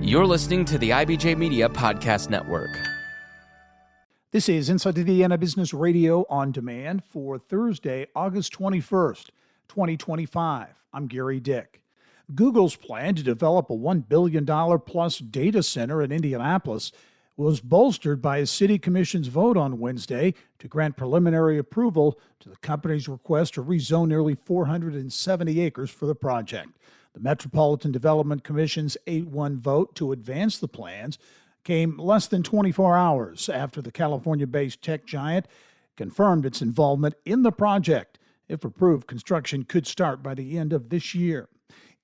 You're listening to the IBJ Media Podcast Network. This is Inside Indiana Business Radio on demand for Thursday, August 21st, 2025. I'm Gary Dick. Google's plan to develop a $1 billion plus data center in Indianapolis was bolstered by a city commission's vote on Wednesday to grant preliminary approval to the company's request to rezone nearly 470 acres for the project. The Metropolitan Development Commission's 8-1 vote to advance the plans came less than 24 hours after the California-based tech giant confirmed its involvement in the project. If approved, construction could start by the end of this year.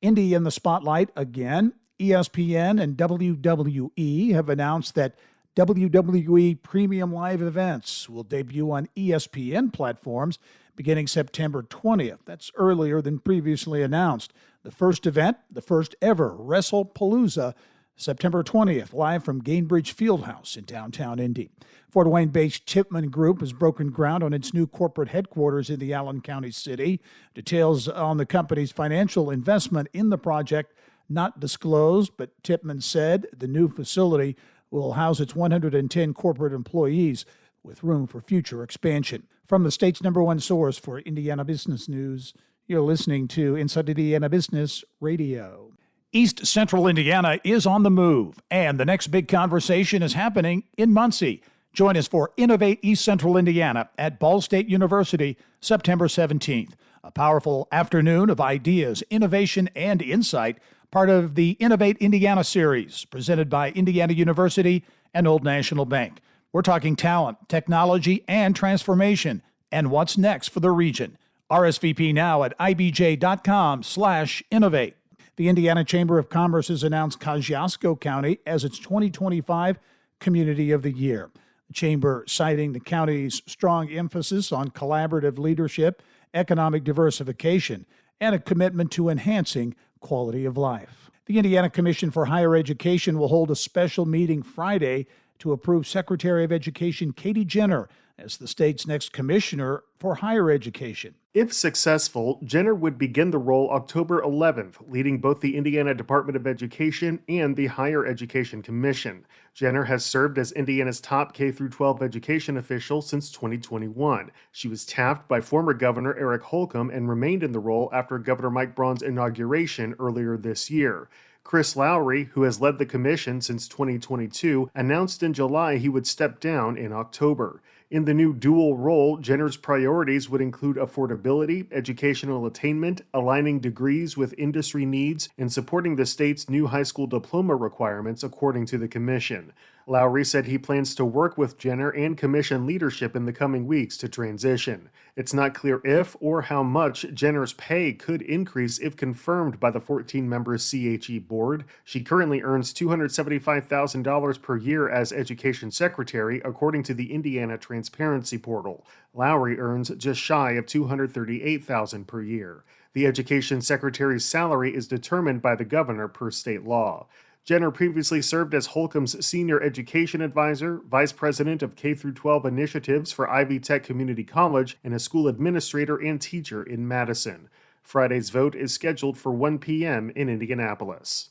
Indy in the spotlight again. ESPN and WWE have announced that WWE Premium live events will debut on ESPN platforms beginning September 20th. That's earlier than previously announced. The first event, the first ever WrestlePalooza, September 20th, live from Gainbridge Fieldhouse in downtown Indy. Fort Wayne-based Tippmann Group has broken ground on its new corporate headquarters in the Allen County city. Details on the company's financial investment in the project not disclosed, but Tippmann said the new facility will house its 110 corporate employees with room for future expansion. From the state's #1 source for Indiana business news, you're listening to Inside Indiana Business Radio. East Central Indiana is on the move, and the next big conversation is happening in Muncie. Join us for Innovate East Central Indiana at Ball State University, September 17th. A powerful afternoon of ideas, innovation, and insight, part of the Innovate Indiana series, presented by Indiana University and Old National Bank. We're talking talent, technology, and transformation, and what's next for the region. RSVP now at ibj.com/innovate. The Indiana Chamber of Commerce has announced Kosciuszko County as its 2025 Community of the Year. The Chamber citing the county's strong emphasis on collaborative leadership, economic diversification, and a commitment to enhancing quality of life. The Indiana Commission for Higher Education will hold a special meeting Friday to approve Secretary of Education Katie Jenner as the state's next commissioner for higher education. If successful, Jenner would begin the role October 11th, leading both the Indiana Department of Education and the Higher Education Commission. Jenner has served as Indiana's top K-12 education official since 2021. She was tapped by former Governor Eric Holcomb and remained in the role after Governor Mike Braun's inauguration earlier this year. Chris Lowry, who has led the commission since 2022, announced in July he would step down in October. In the new dual role, Jenner's priorities would include affordability, educational attainment, aligning degrees with industry needs, and supporting the state's new high school diploma requirements, according to the commission. Lowry said he plans to work with Jenner and commission leadership in the coming weeks to transition. It's not clear if or how much Jenner's pay could increase if confirmed by the 14-member CHE board. She currently earns $275,000 per year as education secretary, according to the Indiana Transparency Portal. Lowry earns just shy of $238,000 per year. The education secretary's salary is determined by the governor per state law. Jenner previously served as Holcomb's senior education advisor, vice president of K-12 initiatives for Ivy Tech Community College, and a school administrator and teacher in Madison. Friday's vote is scheduled for 1 p.m. in Indianapolis.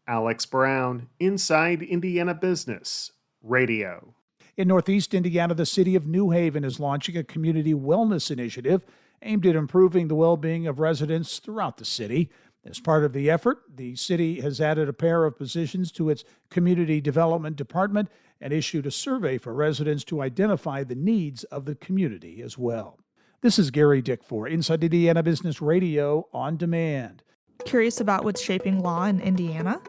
Alex Brown, Inside Indiana Business Radio. In Northeast Indiana, the city of New Haven is launching a community wellness initiative aimed at improving the well-being of residents throughout the city. As part of the effort, the city has added a pair of positions to its Community Development Department and issued a survey for residents to identify the needs of the community as well. This is Gary Dick for Inside Indiana Business Radio on Demand. Curious about what's shaping law in Indiana?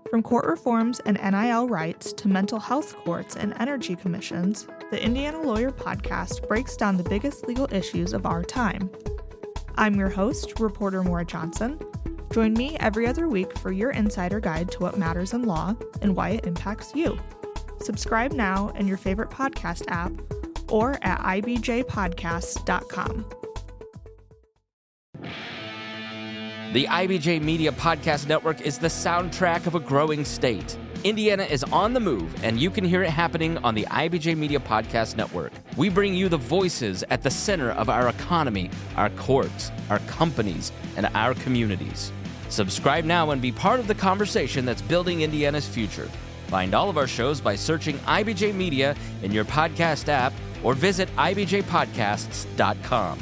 From court reforms and NIL rights to mental health courts and energy commissions, the Indiana Lawyer Podcast breaks down the biggest legal issues of our time. I'm your host, reporter Maura Johnson. Join me every other week for your insider guide to what matters in law and why it impacts you. Subscribe now in your favorite podcast app or at ibjpodcasts.com. The IBJ Media Podcast Network is the soundtrack of a growing state. Indiana is on the move, and you can hear it happening on the IBJ Media Podcast Network. We bring you the voices at the center of our economy, our courts, our companies, and our communities. Subscribe now and be part of the conversation that's building Indiana's future. Find all of our shows by searching IBJ Media in your podcast app or visit ibjpodcasts.com.